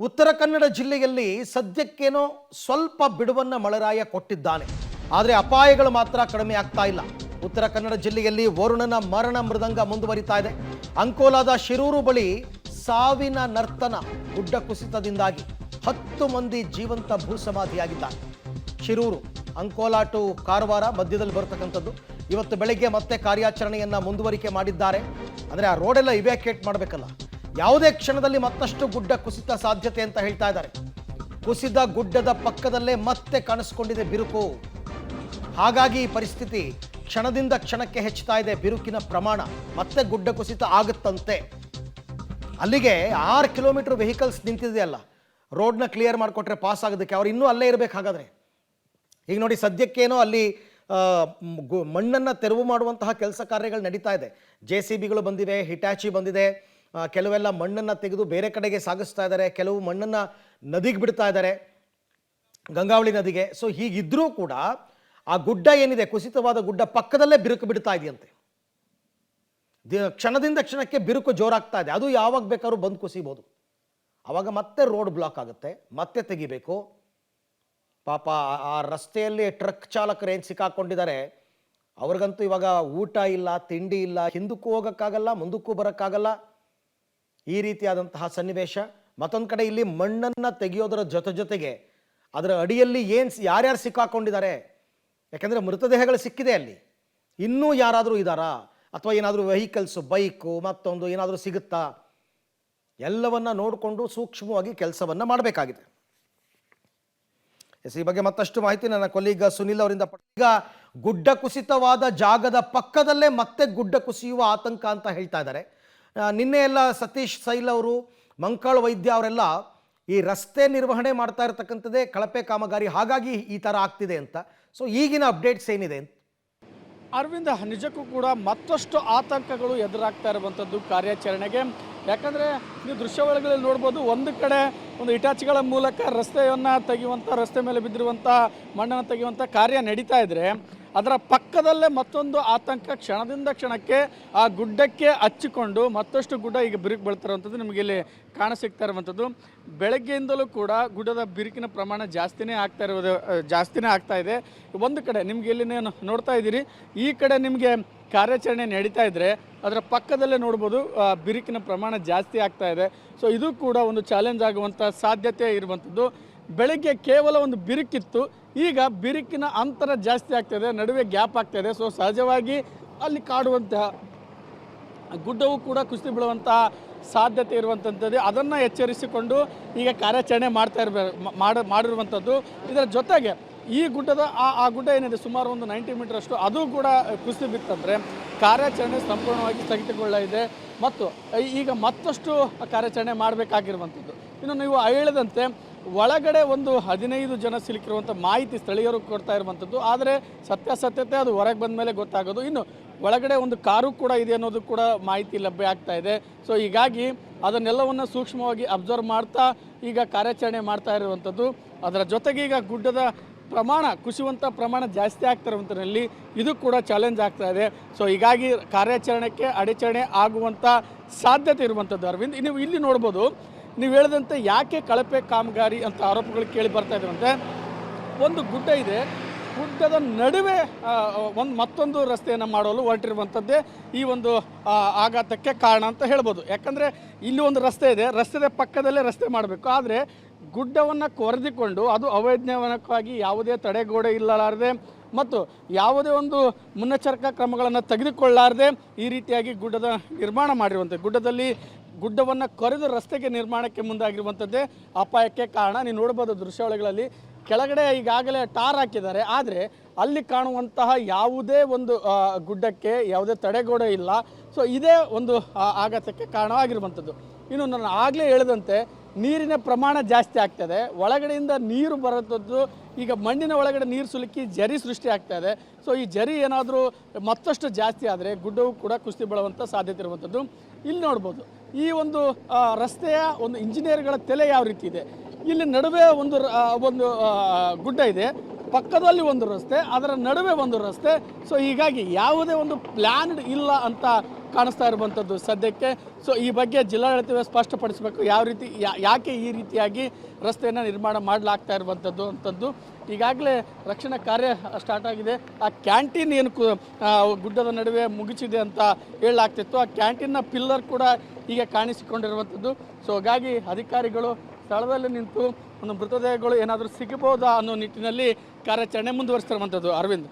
ಉತ್ತರ ಕನ್ನಡ ಜಿಲ್ಲೆಯಲ್ಲಿ ಸದ್ಯಕ್ಕೇನೋ ಸ್ವಲ್ಪ ಬಿಡುವನ್ನು ಮಳೆರಾಯ ಕೊಟ್ಟಿದ್ದಾನೆ. ಆದರೆ ಅಪಾಯಗಳು ಮಾತ್ರ ಕಡಿಮೆ ಆಗ್ತಾ ಇಲ್ಲ. ಉತ್ತರ ಕನ್ನಡ ಜಿಲ್ಲೆಯಲ್ಲಿ ವರುಣನ ಮರಣ ಮೃದಂಗ ಮುಂದುವರಿತಾ ಇದೆ. ಅಂಕೋಲಾದ ಶಿರೂರು ಬಳಿ ಸಾವಿನ ನರ್ತನ. ಗುಡ್ಡ ಕುಸಿತದಿಂದಾಗಿ 10 ಮಂದಿ ಜೀವಂತ ಭೂಸಮಾಧಿಯಾಗಿದ್ದಾರೆ. ಶಿರೂರು ಅಂಕೋಲಾ ಟು ಕಾರವಾರ ಮಧ್ಯದಲ್ಲಿ ಬರ್ತಕ್ಕಂಥದ್ದು. ಇವತ್ತು ಬೆಳಗ್ಗೆ ಮತ್ತೆ ಕಾರ್ಯಾಚರಣೆಯನ್ನು ಮುಂದುವರಿಕೆ ಮಾಡಿದ್ದಾರೆ. ಅಂದರೆ ಆ ರೋಡೆಲ್ಲ ಇವ್ಯಾಕ್ಯುಯೇಟ್ ಮಾಡಬೇಕಲ್ಲ, ಯಾವುದೇ ಕ್ಷಣದಲ್ಲಿ ಮತ್ತಷ್ಟು ಗುಡ್ಡ ಕುಸಿತ ಸಾಧ್ಯತೆ ಅಂತ ಹೇಳ್ತಾ ಇದ್ದಾರೆ. ಕುಸಿದ ಗುಡ್ಡದ ಪಕ್ಕದಲ್ಲೇ ಮತ್ತೆ ಕಾಣಿಸ್ಕೊಂಡಿದೆ ಬಿರುಕು. ಹಾಗಾಗಿ ಈ ಪರಿಸ್ಥಿತಿ ಕ್ಷಣದಿಂದ ಕ್ಷಣಕ್ಕೆ ಹೆಚ್ಚುತ್ತಾ ಇದೆ. ಬಿರುಕಿನ ಪ್ರಮಾಣ ಮತ್ತೆ ಗುಡ್ಡ ಕುಸಿತ ಆಗುತ್ತಂತೆ. ಅಲ್ಲಿಗೆ 6 ಕಿಲೋಮೀಟರ್ ವೆಹಿಕಲ್ಸ್ ನಿಂತಿದೆಯಲ್ಲ, ರೋಡ್ನ ಕ್ಲಿಯರ್ ಮಾಡಿಕೊಟ್ರೆ ಪಾಸ್ ಆಗೋದಕ್ಕೆ ಅವ್ರು ಇನ್ನೂ ಅಲ್ಲೇ ಇರಬೇಕು. ಹಾಗಾದರೆ ಈಗ ನೋಡಿ, ಸದ್ಯಕ್ಕೇನೋ ಅಲ್ಲಿ ಮಣ್ಣನ್ನು ತೆರವು ಮಾಡುವಂತಹ ಕೆಲಸ ಕಾರ್ಯಗಳು ನಡೀತಾ ಇದೆ. JCBಗಳು ಬಂದಿವೆ, ಹಿಟಾಚಿ ಬಂದಿದೆ. ಕೆಲವೆಲ್ಲ ಮಣ್ಣನ್ನು ತೆಗೆದು ಬೇರೆ ಕಡೆಗೆ ಸಾಗಿಸ್ತಾ ಇದ್ದಾರೆ. ಕೆಲವು ಮಣ್ಣನ್ನು ನದಿಗೆ ಬಿಡ್ತಾ ಇದ್ದಾರೆ, ಗಂಗಾವಳಿ ನದಿಗೆ. ಸೊ ಹೀಗಿದ್ರೂ ಕೂಡ ಆ ಗುಡ್ಡ ಏನಿದೆ, ಕುಸಿತವಾದ ಗುಡ್ಡ ಪಕ್ಕದಲ್ಲೇ ಬಿರುಕು ಬಿಡ್ತಾ ಇದೆಯಂತೆ. ಕ್ಷಣದಿಂದ ಕ್ಷಣಕ್ಕೆ ಬಿರುಕು ಜೋರಾಗ್ತಾ ಇದೆ. ಅದು ಯಾವಾಗ ಬೇಕಾದ್ರೂ ಬಂದು ಕುಸಿಬೋದು. ಆವಾಗ ಮತ್ತೆ ರೋಡ್ ಬ್ಲಾಕ್ ಆಗುತ್ತೆ, ಮತ್ತೆ ತೆಗಿಬೇಕು. ಪಾಪ ಆ ರಸ್ತೆಯಲ್ಲಿ ಟ್ರಕ್ ಚಾಲಕರು ಏನು ಸಿಕ್ಕಾಕೊಂಡಿದ್ದಾರೆ, ಅವ್ರಿಗಂತೂ ಇವಾಗ ಊಟ ಇಲ್ಲ, ತಿಂಡಿ ಇಲ್ಲ, ಹಿಂದಕ್ಕೂ ಹೋಗೋಕ್ಕಾಗಲ್ಲ, ಮುಂದಕ್ಕೂ ಬರೋಕ್ಕಾಗಲ್ಲ. ಈ ರೀತಿಯಾದಂತಹ ಸನ್ನಿವೇಶ. ಮತ್ತೊಂದು ಕಡೆ ಇಲ್ಲಿ ಮಣ್ಣನ್ನು ತೆಗೆಯೋದರ ಜೊತೆಗೆ ಅದರ ಅಡಿಯಲ್ಲಿ ಯಾರ್ಯಾರು ಸಿಕ್ಕಾಕೊಂಡಿದ್ದಾರೆ, ಯಾಕಂದರೆ ಮೃತದೇಹಗಳು ಸಿಕ್ಕಿದೆ ಅಲ್ಲಿ. ಇನ್ನೂ ಯಾರಾದರೂ ಇದ್ದಾರಾ, ಅಥವಾ ಏನಾದರೂ ವೆಹಿಕಲ್ಸು, ಬೈಕು ಮತ್ತೊಂದು ಏನಾದರೂ ಸಿಗುತ್ತಾ, ಎಲ್ಲವನ್ನ ನೋಡಿಕೊಂಡು ಸೂಕ್ಷ್ಮವಾಗಿ ಕೆಲಸವನ್ನು ಮಾಡಬೇಕಾಗಿದೆ. ಈ ಬಗ್ಗೆ ಮತ್ತಷ್ಟು ಮಾಹಿತಿ ನನ್ನ ಕೊಲೀಗ ಸುನಿಲ್ ಅವರಿಂದ. ಈಗ ಗುಡ್ಡ ಕುಸಿತವಾದ ಜಾಗದ ಪಕ್ಕದಲ್ಲೇ ಮತ್ತೆ ಗುಡ್ಡ ಕುಸಿಯುವ ಆತಂಕ ಅಂತ ಹೇಳ್ತಾ ಇದ್ದಾರೆ. ನಿನ್ನೆ ಎಲ್ಲ ಸತೀಶ್ ಸೈಲ್ ಅವರು, ಮಂಕಾಳ್ ವೈದ್ಯ ಅವರೆಲ್ಲ ಈ ರಸ್ತೆ ನಿರ್ವಹಣೆ ಮಾಡ್ತಾ ಇರತಕ್ಕಂಥದ್ದೇ ಕಳಪೆ ಕಾಮಗಾರಿ, ಹಾಗಾಗಿ ಈ ಥರ ಆಗ್ತಿದೆ ಅಂತ. ಸೊ ಈಗಿನ ಅಪ್ಡೇಟ್ಸ್ ಏನಿದೆ ಅಂತ? ಅರವಿಂದ, ನಿಜಕ್ಕೂ ಕೂಡ ಮತ್ತಷ್ಟು ಆತಂಕಗಳು ಎದುರಾಗ್ತಾ ಇರುವಂಥದ್ದು ಕಾರ್ಯಾಚರಣೆಗೆ. ಯಾಕಂದರೆ ನೀವು ದೃಶ್ಯಾವಳಿಗಳಲ್ಲಿ ನೋಡ್ಬೋದು, ಒಂದು ಕಡೆ ಒಂದು ಇಟಾಚಿಗಳ ಮೂಲಕ ರಸ್ತೆಯನ್ನು ತೆಗೆಯುವಂಥ, ರಸ್ತೆ ಮೇಲೆ ಬಿದ್ದಿರುವಂಥ ಮಣ್ಣನ್ನು ತೆಗೆಯುವಂಥ ಕಾರ್ಯ ನಡೀತಾ ಇದ್ದರೆ, ಅದರ ಪಕ್ಕದಲ್ಲೇ ಮತ್ತೊಂದು ಆತಂಕ ಕ್ಷಣದಿಂದ ಕ್ಷಣಕ್ಕೆ ಆ ಗುಡ್ಡಕ್ಕೆ ಹಚ್ಚಿಕೊಂಡು ಮತ್ತಷ್ಟು ಗುಡ್ಡ ಈಗ ಬಿರುಕು ಬೀಳ್ತಿರುವಂಥದ್ದು ನಿಮಗೆ ಇಲ್ಲಿ ಕಾಣಸಿಗ್ತಾ ಇರುವಂಥದ್ದು. ಬೆಳಗ್ಗೆಯಿಂದಲೂ ಕೂಡ ಗುಡ್ಡದ ಬಿರುಕಿನ ಪ್ರಮಾಣ ಜಾಸ್ತಿನೇ ಆಗ್ತಾ ಇದೆ. ಒಂದು ಕಡೆ ನಿಮಗೆ ಇಲ್ಲಿ ನೀವು ನೋಡ್ತಾ ಇದ್ದೀರಿ, ಈ ಕಡೆ ನಿಮಗೆ ಕಾರ್ಯಾಚರಣೆ ನಡೀತಾ ಇದ್ದರೆ ಅದರ ಪಕ್ಕದಲ್ಲೇ ನೋಡ್ಬೋದು ಬಿರುಕಿನ ಪ್ರಮಾಣ ಜಾಸ್ತಿ ಆಗ್ತಾ ಇದೆ. ಸೊ ಇದು ಕೂಡ ಒಂದು ಚಾಲೆಂಜ್ ಆಗುವಂಥ ಸಾಧ್ಯತೆ ಇರುವಂಥದ್ದು. ಬೆಳಗ್ಗೆ ಕೇವಲ ಒಂದು ಬಿರುಕಿತ್ತು, ಈಗ ಬಿರುಕಿನ ಅಂತರ ಜಾಸ್ತಿ ಆಗ್ತಾಯಿದೆ, ನಡುವೆ ಗ್ಯಾಪ್ ಆಗ್ತಾಯಿದೆ. ಸೊ ಸಹಜವಾಗಿ ಅಲ್ಲಿ ಕಾಡುವಂತಹ ಗುಡ್ಡವು ಕೂಡ ಕುಸಿದು ಬೀಳುವಂಥ ಸಾಧ್ಯತೆ ಇರುವಂಥದ್ದು. ಅದನ್ನು ಎಚ್ಚರಿಸಿಕೊಂಡು ಈಗ ಕಾರ್ಯಾಚರಣೆ ಮಾಡಿರುವಂಥದ್ದು. ಇದರ ಜೊತೆಗೆ ಈ ಗುಡ್ಡದ ಆ ಗುಡ್ಡ ಏನಿದೆ ಸುಮಾರು ಒಂದು 90 ಮೀಟರ್ ಅಷ್ಟು, ಅದು ಕೂಡ ಕುಸಿದು ಬಿತ್ತಂದರೆ ಕಾರ್ಯಾಚರಣೆ ಸಂಪೂರ್ಣವಾಗಿ ಸ್ಥಗಿತಗೊಳ್ಳಲಿದೆ. ಮತ್ತು ಈಗ ಮತ್ತಷ್ಟು ಕಾರ್ಯಾಚರಣೆ ಮಾಡಬೇಕಾಗಿರುವಂಥದ್ದು. ಇನ್ನು ನೀವು ಹೇಳಿದಂತೆ ಒಳಗಡೆ ಒಂದು 15 ಜನ ಸಿಲುಕಿರುವಂಥ ಮಾಹಿತಿ ಸ್ಥಳೀಯರು ಕೊಡ್ತಾ ಇರುವಂಥದ್ದು. ಆದರೆ ಸತ್ಯಾಸತ್ಯತೆ ಅದು ಹೊರಗೆ ಬಂದ ಮೇಲೆ ಗೊತ್ತಾಗೋದು. ಇನ್ನು ಒಳಗಡೆ ಒಂದು ಕಾರು ಕೂಡ ಇದೆ ಅನ್ನೋದು ಕೂಡ ಮಾಹಿತಿ ಲಭ್ಯ ಆಗ್ತಾ ಇದೆ. ಸೊ ಹೀಗಾಗಿ ಅದನ್ನೆಲ್ಲವನ್ನು ಸೂಕ್ಷ್ಮವಾಗಿ ಅಬ್ಸರ್ವ್ ಮಾಡ್ತಾ ಈಗ ಕಾರ್ಯಾಚರಣೆ ಮಾಡ್ತಾ ಇರುವಂಥದ್ದು. ಅದರ ಜೊತೆಗೆ ಈಗ ಗುಡ್ಡದ ಪ್ರಮಾಣ, ಕುಸಿಯುವಂಥ ಪ್ರಮಾಣ ಜಾಸ್ತಿ ಆಗ್ತಿರುವಂಥದ್ರಲ್ಲಿ ಇದು ಕೂಡ ಚಾಲೆಂಜ್ ಆಗ್ತಾ ಇದೆ. ಸೊ ಹೀಗಾಗಿ ಕಾರ್ಯಾಚರಣೆಗೆ ಅಡಚಣೆ ಆಗುವಂಥ ಸಾಧ್ಯತೆ ಇರುವಂಥದ್ದು. ಅರವಿಂದ್, ನೀವು ಇಲ್ಲಿ ನೋಡ್ಬೋದು, ನೀವು ಹೇಳಿದಂತೆ ಯಾಕೆ ಕಳಪೆ ಕಾಮಗಾರಿ ಅಂತ ಆರೋಪಗಳು ಕೇಳಿ ಬರ್ತಾ ಇದ್ದಾವಂತೆ. ಒಂದು ಗುಡ್ಡ ಇದೆ, ಗುಡ್ಡದ ನಡುವೆ ಮತ್ತೊಂದು ರಸ್ತೆಯನ್ನು ಮಾಡಲು ಹೊರಟಿರುವಂಥದ್ದೇ ಈ ಒಂದು ಆಘಾತಕ್ಕೆ ಕಾರಣ ಅಂತ ಹೇಳ್ಬೋದು. ಯಾಕಂದರೆ ಇಲ್ಲಿ ಒಂದು ರಸ್ತೆ ಇದೆ, ರಸ್ತೆಯ ಪಕ್ಕದಲ್ಲೇ ರಸ್ತೆ ಮಾಡಬೇಕು, ಆದರೆ ಗುಡ್ಡವನ್ನು ಕೊರೆದುಕೊಂಡು ಅದು ಅವೈಜ್ಞಾನಿಕವಾಗಿ ಯಾವುದೇ ತಡೆಗೋಡೆ ಇಲ್ಲಲಾರದೆ ಮತ್ತು ಯಾವುದೇ ಒಂದು ಮುನ್ನೆಚ್ಚರಿಕಾ ಕ್ರಮಗಳನ್ನು ತೆಗೆದುಕೊಳ್ಳಲಾರದೆ ಈ ರೀತಿಯಾಗಿ ಗುಡ್ಡದ ನಿರ್ಮಾಣ ಮಾಡಿರುವಂಥದ್ದು. ಗುಡ್ಡವನ್ನು ಕೊರೆದು ರಸ್ತೆಗೆ ನಿರ್ಮಾಣಕ್ಕೆ ಮುಂದಾಗಿರುವಂಥದ್ದೇ ಅಪಾಯಕ್ಕೆ ಕಾರಣ. ನೀವು ನೋಡ್ಬೋದು ದೃಶ್ಯಾವಳಿಗಳಲ್ಲಿ, ಕೆಳಗಡೆ ಈಗಾಗಲೇ ಟಾರ್ ಹಾಕಿದ್ದಾರೆ, ಆದರೆ ಅಲ್ಲಿ ಕಾಣುವಂತಹ ಯಾವುದೇ ಒಂದು ಗುಡ್ಡಕ್ಕೆ ಯಾವುದೇ ತಡೆಗೋಡೆ ಇಲ್ಲ. ಸೊ ಇದೇ ಒಂದು ಆಘಾತಕ್ಕೆ ಕಾರಣವಾಗಿರುವಂಥದ್ದು. ಇನ್ನು ನಾನು ಆಗಲೇ ಹೇಳಿದಂತೆ ನೀರಿನ ಪ್ರಮಾಣ ಜಾಸ್ತಿ ಆಗ್ತದೆ, ಒಳಗಡೆಯಿಂದ ನೀರು ಬರೋದು. ಈಗ ಮಣ್ಣಿನ ಒಳಗಡೆ ನೀರು ಸುಲುಕಿ ಜರಿ ಸೃಷ್ಟಿ ಆಗ್ತಾ ಇದೆ. ಸೊ ಈ ಜರಿ ಏನಾದರೂ ಮತ್ತಷ್ಟು ಜಾಸ್ತಿ ಆದರೆ ಗುಡ್ಡವು ಕೂಡ ಕುಸಿದು ಬೀಳುವಂಥ ಸಾಧ್ಯತೆ ಇರುವಂಥದ್ದು. ಇಲ್ಲಿ ನೋಡ್ಬೋದು, ಈ ಒಂದು ರಸ್ತೆಯ ಒಂದು ಇಂಜಿನಿಯರ್ಗಳ ತಲೆ ಯಾವ ರೀತಿ ಇದೆ. ಇಲ್ಲಿ ನಡುವೆ ಒಂದು ಗುಡ್ಡ ಇದೆ, ಪಕ್ಕದಲ್ಲಿ ಒಂದು ರಸ್ತೆ, ಅದರ ನಡುವೆ ಒಂದು ರಸ್ತೆ. ಸೊ ಹೀಗಾಗಿ ಯಾವುದೇ ಒಂದು ಪ್ಲ್ಯಾನ್ಡ್ ಇಲ್ಲ ಅಂತ ಕಾಣಿಸ್ತಾ ಇರುವಂಥದ್ದು ಸದ್ಯಕ್ಕೆ. ಸೊ ಈ ಬಗ್ಗೆ ಜಿಲ್ಲಾಡಳಿತವೇ ಸ್ಪಷ್ಟಪಡಿಸಬೇಕು, ಯಾವ ರೀತಿ ಯಾಕೆ ಈ ರೀತಿಯಾಗಿ ರಸ್ತೆಯನ್ನು ನಿರ್ಮಾಣ ಮಾಡಲಾಗ್ತಾ ಇರುವಂಥದ್ದು ಅಂತದ್ದು. ಈಗಾಗಲೇ ರಕ್ಷಣಾ ಕಾರ್ಯ ಸ್ಟಾರ್ಟ್ ಆಗಿದೆ. ಆ ಕ್ಯಾಂಟೀನ್ ಏನು ಗುಡ್ಡದ ನಡುವೆ ಮುಗಿಸಿದೆ ಅಂತ ಹೇಳಲಾಗ್ತಿತ್ತು, ಆ ಕ್ಯಾಂಟೀನ್ನ ಪಿಲ್ಲರ್ ಕೂಡ ಈಗ ಕಾಣಿಸಿಕೊಂಡಿರುವಂಥದ್ದು. ಸೊ ಹಾಗಾಗಿ ಅಧಿಕಾರಿಗಳು ಸ್ಥಳದಲ್ಲಿ ನಿಂತು ಒಂದು ಮೃತದೇಹಗಳು ಏನಾದರೂ ಸಿಗಬಹುದಾ ಅನ್ನೋ ನಿಟ್ಟಿನಲ್ಲಿ ಕಾರ್ಯಾಚರಣೆ ಮುಂದುವರಿಸ್ತಿರುವಂಥದ್ದು. ಅರವಿಂದ್.